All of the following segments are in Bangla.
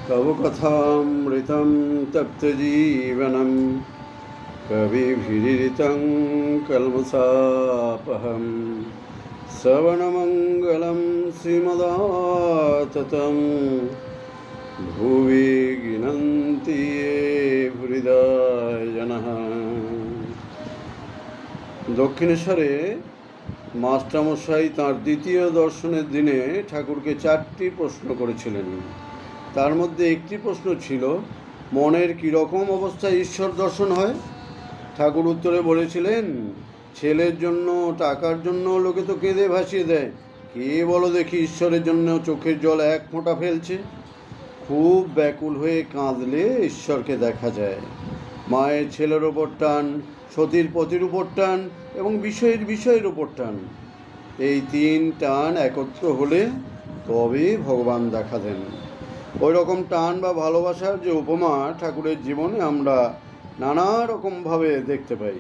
तव कथामृतं तप्तजीवनं कविभिरीडितं कल्मषापहं श्रवणमङ्गलं श्रीमदाततं भुवि गिनन्ति ये हृदा जनः। দক্ষিণেশ্বরে মাস্টারমশাই তাঁর দ্বিতীয় দর্শনের দিনে ঠাকুরকে 4টি প্রশ্ন করেছিলেন। তার মধ্যে একটি প্রশ্ন ছিল, মনের কীরকম অবস্থায় ঈশ্বর দর্শন হয়? ঠাকুর উত্তরে বলেছিলেন, ছেলের জন্য টাকার জন্য লোকে তো কেঁদে ভাসিয়ে দেয়, কে বলো দেখি ঈশ্বরের জন্য চোখের জল এক ফোঁটা ফেলছে? খুব ব্যাকুল হয়ে কাঁদলে ঈশ্বরকে দেখা যায়। মায়ের ছেলের ওপর টান, সতীর পতির উপর টান এবং বিষয়ের উপর টান, এই 3 টান একত্র হলে তবে ভগবান দেখা দেন। ওই রকম টান বা ভালোবাসার যে উপমা ঠাকুরের জীবনে আমরা নানা রকমভাবে দেখতে পাই।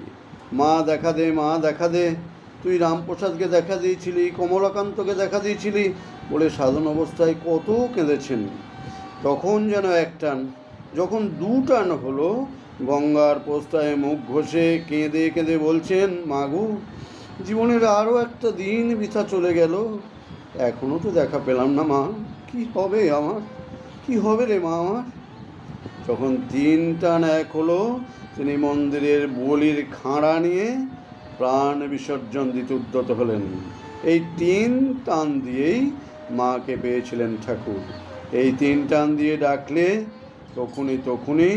মা দেখা দে, মা দেখা দে, তুই রামপ্রসাদকে দেখা দিয়েছিলি, কমলাকান্তকে দেখা দিয়েছিলি বলে সাধন অবস্থায় কত কেঁদেছেন। তখন যেন এক টান, যখন 2 টান হলো, গঙ্গার পোস্তায় মুখ ঘষে কেঁদে কেঁদে বলছেন, মাগো জীবনের আরও একটা দিন বৃথা চলে গেল, এখনও তো দেখা পেলাম না মা, কি হবে আমার, কি হবে রে মা আমার? যখন 3 টান এক হলো, তিনি মন্দিরের বলির খাঁড়া নিয়ে প্রাণ বিসর্জন দিতে উদ্যত হলেন। এই 3 টান দিয়েই মাকে পেয়েছিলেন ঠাকুর। এই 3 টান দিয়ে ডাকলে তখনই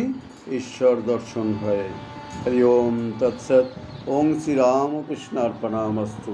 ঈশ্বর দর্শন হয়। হরি ওম তৎসৎ। ওম শ্রী রামকৃষ্ণার্পণমস্তু।